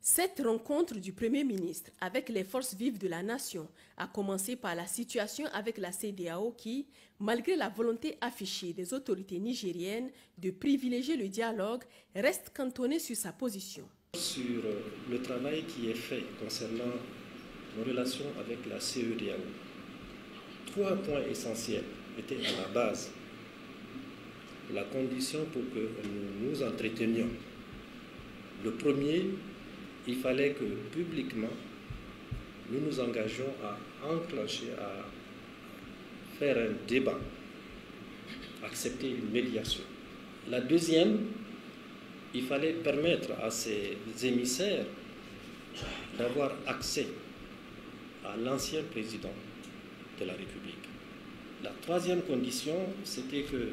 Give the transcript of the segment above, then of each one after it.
Cette rencontre du Premier ministre avec les forces vives de la nation a commencé par la situation avec la CEDEAO qui, malgré la volonté affichée des autorités nigériennes de privilégier le dialogue, reste cantonnée sur sa position. Sur le travail qui est fait concernant nos relations avec la CEDEAO, 3 points essentiels étaient à la base de la condition pour que nous nous entretenions. Le premier, il fallait que publiquement, nous nous engagions à enclencher, à faire un débat, accepter une médiation. La deuxième, il fallait permettre à ces émissaires d'avoir accès à l'ancien président de la République. La troisième condition, c'était que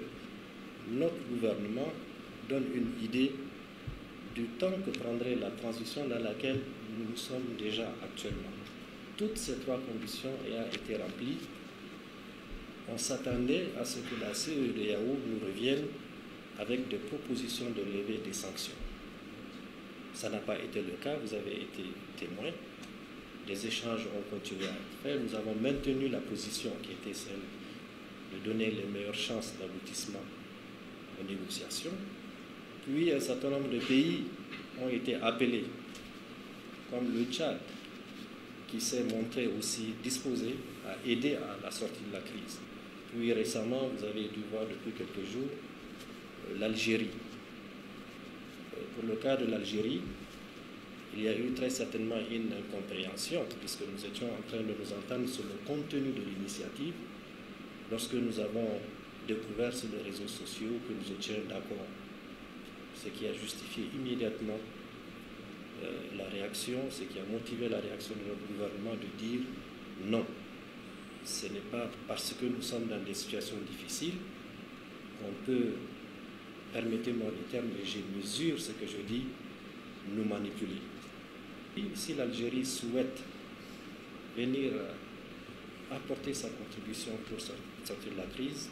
notre gouvernement donne une idée du temps que prendrait la transition dans laquelle nous sommes déjà actuellement. Toutes ces 3 conditions ayant été remplies, on s'attendait à ce que la CEDEAO nous revienne avec des propositions de levée des sanctions. Ça n'a pas été le cas, vous avez été témoin. Les échanges ont continué à être faits. Nous avons maintenu la position qui était celle de donner les meilleures chances d'aboutissement aux négociations. Puis un certain nombre de pays ont été appelés, comme le Tchad, qui s'est montré aussi disposé à aider à la sortie de la crise. Puis récemment, vous avez dû voir depuis quelques jours l'Algérie. Pour le cas de l'Algérie, il y a eu très certainement une incompréhension, puisque nous étions en train de nous entendre sur le contenu de l'initiative, lorsque nous avons découvert sur les réseaux sociaux que nous étions d'accord. Ce qui a justifié immédiatement la réaction, ce qui a motivé la réaction de notre gouvernement de dire non. Ce n'est pas parce que nous sommes dans des situations difficiles qu'on peut, permettez-moi le terme, mais je mesure ce que je dis, nous manipuler. Et si l'Algérie souhaite venir apporter sa contribution pour sortir de la crise,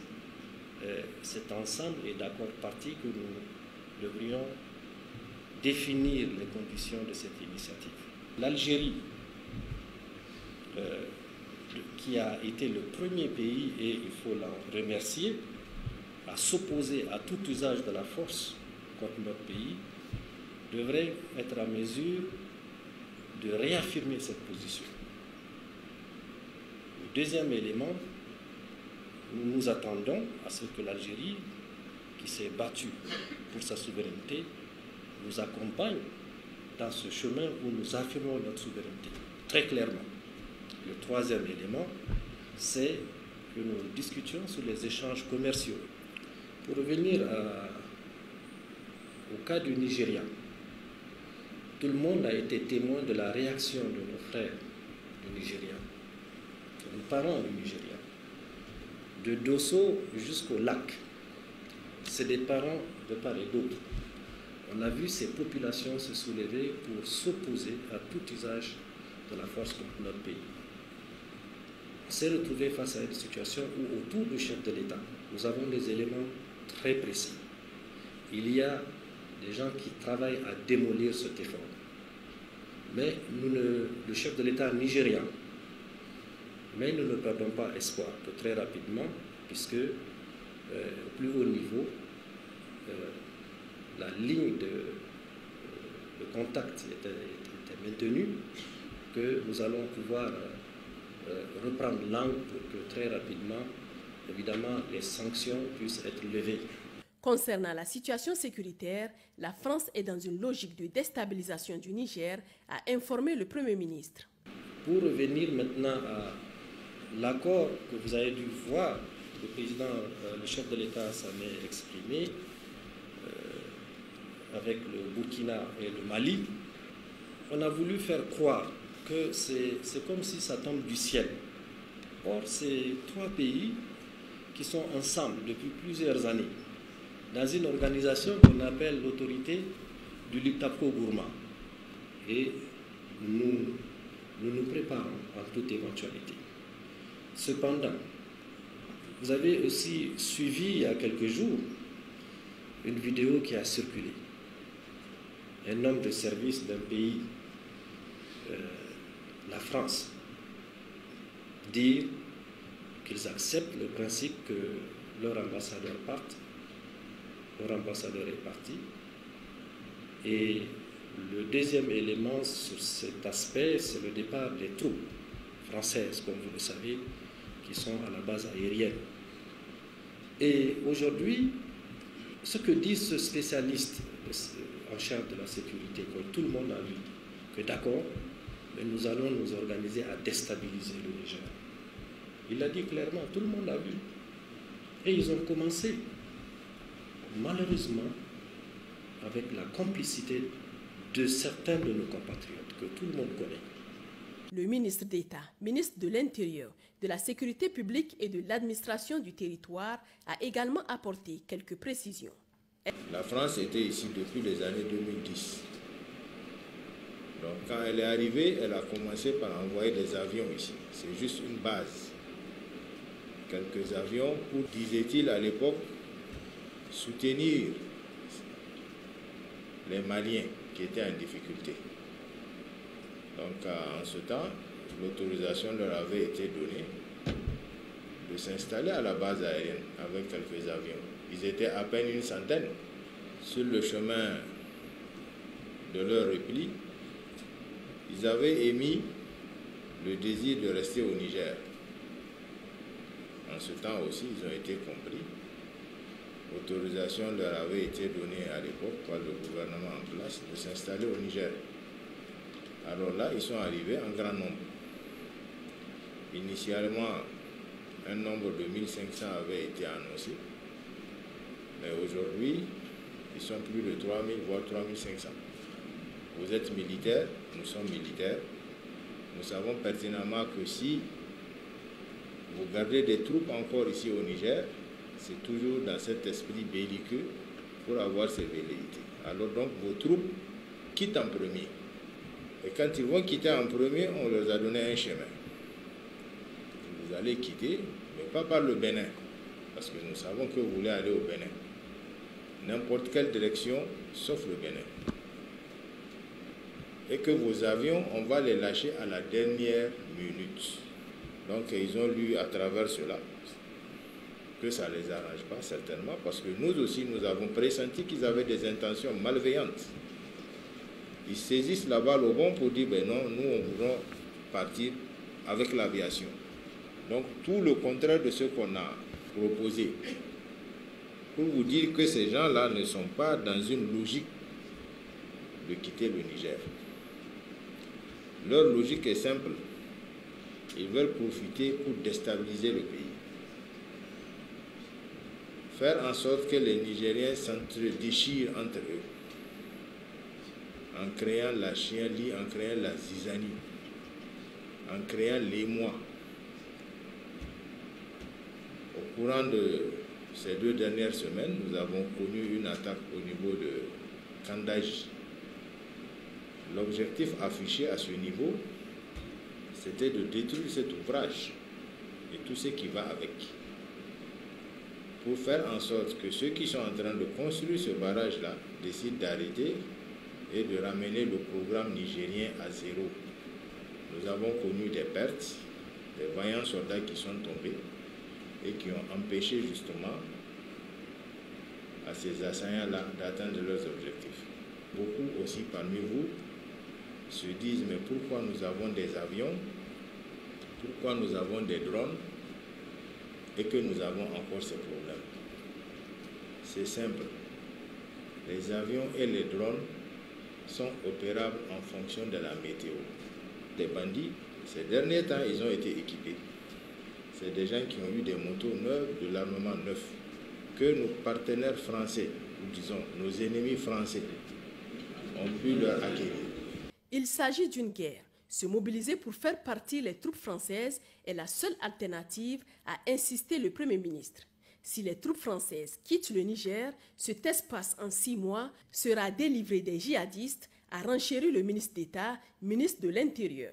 cet ensemble est d'accord parti que nous devrions définir les conditions de cette initiative. L'Algérie, qui a été le premier pays, et il faut la remercier, à s'opposer à tout usage de la force contre notre pays, devrait être en mesure de réaffirmer cette position. Le deuxième élément, nous nous attendons à ce que l'Algérie, qui s'est battue pour sa souveraineté, nous accompagne dans ce chemin où nous affirmons notre souveraineté, très clairement. Le troisième élément, c'est que nous discutions sur les échanges commerciaux. Pour revenir au cas du Nigeria, tout le monde a été témoin de la réaction de nos frères du Nigeria, de nos parents du Nigeria. De Dosso jusqu'au lac, c'est des parents de part et d'autre. On a vu ces populations se soulever pour s'opposer à tout usage de la force contre notre pays. On s'est retrouvé face à une situation où, autour du chef de l'État, nous avons des éléments très précis. Il y a des gens qui travaillent à démolir cet effort. Mais le chef de l'État nigérian, mais nous ne perdons pas espoir que très rapidement, puisque au plus haut niveau, la ligne de contact était maintenue, que nous allons pouvoir reprendre langue pour que très rapidement, évidemment, les sanctions puissent être levées. Concernant la situation sécuritaire, la France est dans une logique de déstabilisation du Niger, a informé le Premier ministre. Pour revenir maintenant à l'accord que vous avez dû voir, le président, le chef de l'État s'en est exprimé avec le Burkina et le Mali. On a voulu faire croire que c'est comme si ça tombe du ciel. Or, c'est 3 pays qui sont ensemble depuis plusieurs années dans une organisation qu'on appelle l'autorité du Liptako Gourma. Et nous nous préparons à toute éventualité. Cependant, vous avez aussi suivi il y a quelques jours une vidéo qui a circulé. Un homme de service d'un pays la France dire qu'ils acceptent le principe que leur ambassadeur parte, leur ambassadeur est parti. Et le deuxième élément sur cet aspect, c'est le départ des troupes françaises, comme vous le savez, qui sont à la base aérienne. Et aujourd'hui, ce que disent ce spécialiste en charge de la sécurité, que tout le monde a vu, que d'accord, mais nous allons nous organiser à déstabiliser le Niger. Il l'a dit clairement, tout le monde a vu. Et ils ont commencé, malheureusement, avec la complicité de certains de nos compatriotes, que tout le monde connaît. Le ministre d'État, ministre de l'Intérieur, de la Sécurité publique et de l'administration du territoire a également apporté quelques précisions. La France était ici depuis les années 2010. Donc quand elle est arrivée, elle a commencé par envoyer des avions ici. C'est juste une base. Quelques avions pour, disait-il à l'époque, soutenir les Maliens qui étaient en difficulté. Donc en ce temps, l'autorisation leur avait été donnée de s'installer à la base aérienne avec quelques avions. Ils étaient à peine une centaine. Sur le chemin de leur repli, ils avaient émis le désir de rester au Niger. En ce temps aussi, ils ont été compris. L'autorisation leur avait été donnée à l'époque par le gouvernement en place de s'installer au Niger. Alors là, ils sont arrivés en grand nombre. Initialement, un nombre de 1500 avait été annoncé. Mais aujourd'hui, ils sont plus de 3000, voire 3500. Vous êtes militaires, nous sommes militaires. Nous savons pertinemment que si vous gardez des troupes encore ici au Niger, c'est toujours dans cet esprit belliqueux pour avoir ces velléités. Alors donc, vos troupes quittent en premier. Et quand ils vont quitter en premier, on leur a donné un chemin. Vous allez quitter, mais pas par le Bénin, parce que nous savons que vous voulez aller au Bénin. N'importe quelle direction, sauf le Bénin. Et que vos avions, on va les lâcher à la dernière minute. Donc ils ont lu à travers cela que ça ne les arrange pas, certainement, parce que nous aussi, nous avons pressenti qu'ils avaient des intentions malveillantes. Ils saisissent la balle au bon pour dire, ben non, nous, on voudra partir avec l'aviation. Donc, tout le contraire de ce qu'on a proposé. Pour vous dire que ces gens-là ne sont pas dans une logique de quitter le Niger. Leur logique est simple. Ils veulent profiter pour déstabiliser le pays. Faire en sorte que les Nigériens s'entre-déchirent entre eux. En créant la chienlit, en créant la zizanie, en créant l'émoi. Au courant de ces 2 dernières semaines, nous avons connu une attaque au niveau de Kandaji. L'objectif affiché à ce niveau, c'était de détruire cet ouvrage et tout ce qui va avec, pour faire en sorte que ceux qui sont en train de construire ce barrage-là décident d'arrêter et de ramener le programme nigérien à zéro. Nous avons connu des pertes, des vaillants soldats qui sont tombés et qui ont empêché justement à ces assaillants-là d'atteindre leurs objectifs. Beaucoup aussi parmi vous se disent, mais pourquoi nous avons des avions, pourquoi nous avons des drones et que nous avons encore ces problèmes? C'est simple. Les avions et les drones sont opérables en fonction de la météo. Les bandits, ces derniers temps, ils ont été équipés. C'est des gens qui ont eu des motos neuves, de l'armement neuf, que nos partenaires français, ou disons nos ennemis français, ont pu leur acquérir. Il s'agit d'une guerre. Se mobiliser pour faire partir les troupes françaises est la seule alternative, a insisté le Premier ministre. Si les troupes françaises quittent le Niger, cet espace en 6 mois sera délivré des djihadistes, a renchéri le ministre d'État, ministre de l'Intérieur.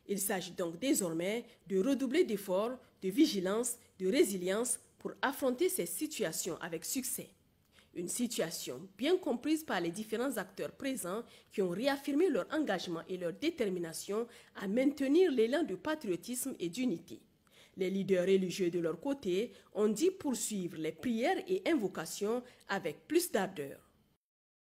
Il s'agit donc désormais de redoubler d'efforts, de vigilance, de résilience pour affronter ces situations avec succès. Une situation bien comprise par les différents acteurs présents qui ont réaffirmé leur engagement et leur détermination à maintenir l'élan de patriotisme et d'unité. Les leaders religieux de leur côté ont dit poursuivre les prières et invocations avec plus d'ardeur.